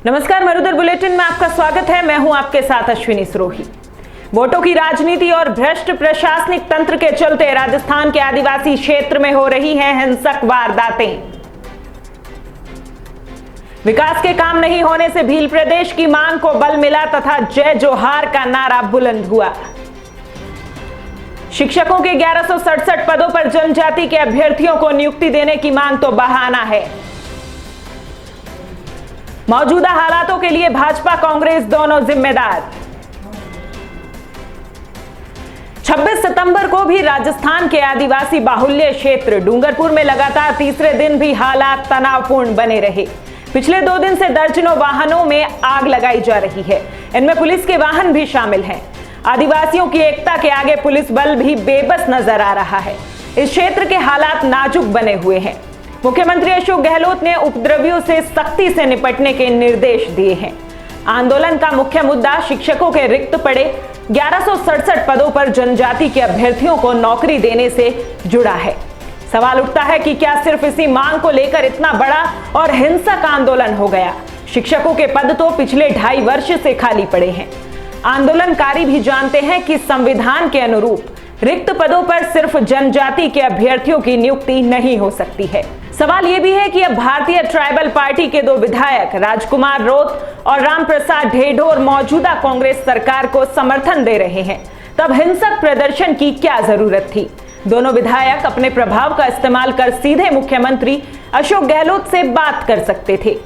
नमस्कार, मरुधर बुलेटिन में आपका स्वागत है। मैं हूं आपके साथ अश्विनी सरोही। वोटों की राजनीति और भ्रष्ट प्रशासनिक तंत्र के चलते राजस्थान के आदिवासी क्षेत्र में हो रही हैं हिंसक वारदातें। विकास के काम नहीं होने से भील प्रदेश की मांग को बल मिला तथा जय जोहार का नारा बुलंद हुआ। शिक्षकों के 1167 पदों पर जनजाति के अभ्यर्थियों को नियुक्ति देने की मांग तो बहाना है। मौजूदा हालातों के लिए भाजपा कांग्रेस दोनों जिम्मेदार। 26 सितंबर को भी राजस्थान के आदिवासी बाहुल्य क्षेत्र डूंगरपुर में लगातार तीसरे दिन भी हालात तनावपूर्ण बने रहे। पिछले 2 दिन से दर्जनों वाहनों में आग लगाई जा रही है। इनमें पुलिस के वाहन भी शामिल हैं। आदिवासियों की एकता के आगे पुलिस बल भी बेबस नजर आ रहा है। इस क्षेत्र के हालात नाजुक बने हुए हैं। मुख्यमंत्री अशोक गहलोत ने उपद्रवियों से सख्ती से निपटने के निर्देश दिए हैं। आंदोलन का मुख्य मुद्दा शिक्षकों के रिक्त पड़े 1167 पदों पर जनजाति के अभ्यर्थियों को नौकरी देने से जुड़ा है। सवाल उठता है कि क्या सिर्फ इसी मांग को लेकर इतना बड़ा और हिंसक आंदोलन हो गया? शिक्षकों के पद तो पिछले 2.5 वर्ष से खाली पड़े हैं। आंदोलनकारी भी जानते हैं कि संविधान के अनुरूप रिक्त पदों पर सिर्फ जनजाति के अभ्यर्थियों की नियुक्ति नहीं हो सकती है। सवाल यह भी है कि अब भारतीय ट्राइबल पार्टी के 2 विधायक राजकुमार रोत और रामप्रसाद ढेडोर मौजूदा कांग्रेस सरकार को समर्थन दे रहे हैं, तब हिंसक प्रदर्शन की क्या जरूरत थी? दोनों विधायक अपने प्रभाव का इस्तेमाल कर सीधे मुख्यमंत्री अशोक गहलोत से बात कर सकते थे।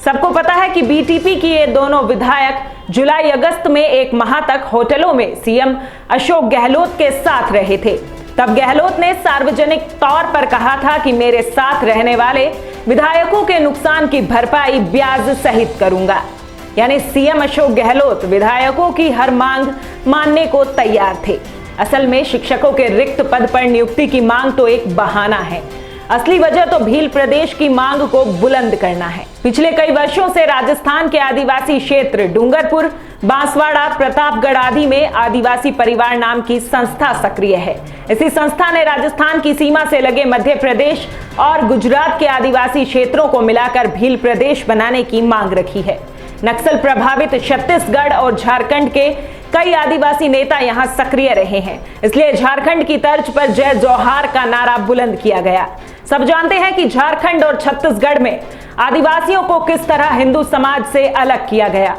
सबको पता है कि बीटीपी की ये दोनों विधायक जुलाई अगस्त में 1 माह तक होटलों में सीएम अशोक गहलोत के साथ रहे थे। तब गहलोत ने सार्वजनिक तौर पर कहा था कि मेरे साथ रहने वाले विधायकों के नुकसान की भरपाई ब्याज सहित करूंगा। यानी सीएम अशोक गहलोत विधायकों की हर मांग मानने को तैयार थे। असल में शिक्षकों के रिक्त पद पर नियुक्ति की मांग तो एक बहाना है। असली वजह तो भील प्रदेश की मांग को बुलंद करना है। पिछले कई वर्षों से राजस्थान के आदिवासी क्षेत्र डूंगरपुर, बांसवाड़ा, प्रतापगढ़ आदि में आदिवासी परिवार नाम की संस्था सक्रिय है। इसी संस्था ने राजस्थान की सीमा से लगे मध्य प्रदेश और गुजरात के आदिवासी क्षेत्रों को मिलाकर भील प्रदेश बनाने की मांग रखी है। नक्सल प्रभावित छत्तीसगढ़ और झारखंड के कई आदिवासी नेता यहां सक्रिय रहे हैं, इसलिए झारखंड की तर्ज पर जय जोहार का नारा बुलंद किया गया। सब जानते हैं कि झारखंड और छत्तीसगढ़ में आदिवासियों को किस तरह हिंदू समाज से अलग किया गया।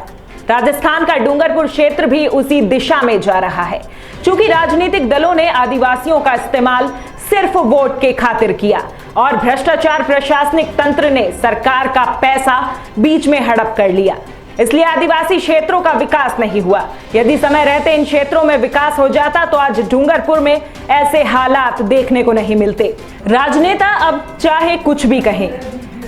राजस्थान का डूंगरपुर क्षेत्र भी उसी दिशा में जा रहा है। चूंकि राजनीतिक दलों ने आदिवासियों का इस्तेमाल सिर्फ वोट के खातिर किया और भ्रष्टाचार प्रशासनिक तंत्र ने सरकार का पैसा बीच में हड़प कर लिया, इसलिए आदिवासी क्षेत्रों का विकास नहीं हुआ। यदि समय रहते इन क्षेत्रों में विकास हो जाता तो आज डूंगरपुर में ऐसे हालात देखने को नहीं मिलते। राजनेता अब चाहे कुछ भी कहें,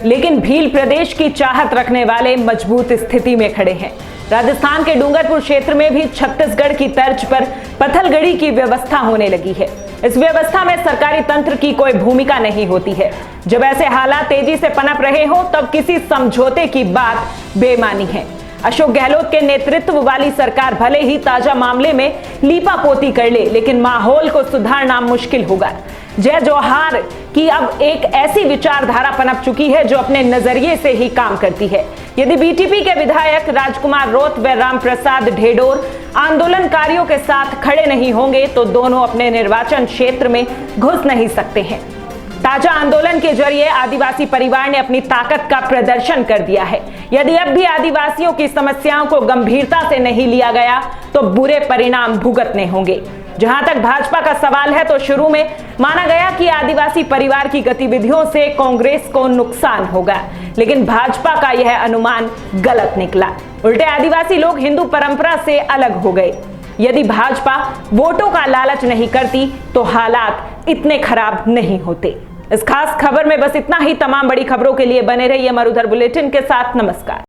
लेकिन भील प्रदेश की चाहत रखने वाले मजबूत स्थिति में खड़े हैं। राजस्थान के डूंगरपुर क्षेत्र में भी छत्तीसगढ़ की तर्ज पर पत्थलगड़ी की व्यवस्था होने लगी है। इस व्यवस्था में सरकारी तंत्र की कोई भूमिका नहीं होती है। जब ऐसे हालात तेजी से पनप रहे हो तब किसी समझौते की बात बेमानी है। अशोक गहलोत के नेतृत्व वाली सरकार भले ही ताजा मामले में लीपापोती कर ले, लेकिन माहौल को सुधारना मुश्किल होगा। जय जोहार की अब एक ऐसी विचारधारा पनप चुकी है जो अपने नजरिए से ही काम करती है। यदि बीटीपी के विधायक राजकुमार रोत व रामप्रसाद ढेडोर आंदोलनकारियों के साथ खड़े नहीं होंगे तो दोनों अपने निर्वाचन क्षेत्र में घुस नहीं सकते हैं। ताजा आंदोलन के जरिए आदिवासी परिवार ने अपनी ताकत का प्रदर्शन कर दिया है। यदि अब भी आदिवासियों की समस्याओं को गंभीरता से नहीं लिया गया तो बुरे परिणाम भुगतने होंगे। जहां तक भाजपा का सवाल है तो शुरू में माना गया कि आदिवासी परिवार की गतिविधियों से कांग्रेस को नुकसान होगा, लेकिन भाजपा का यह अनुमान गलत निकला। उल्टे आदिवासी लोग हिंदू परंपरा से अलग हो गए। यदि भाजपा वोटों का लालच नहीं करती तो हालात इतने खराब नहीं होते। इस खास खबर में बस इतना ही। तमाम बड़ी खबरों के लिए बने रहिए मरुधर बुलेटिन के साथ। नमस्कार।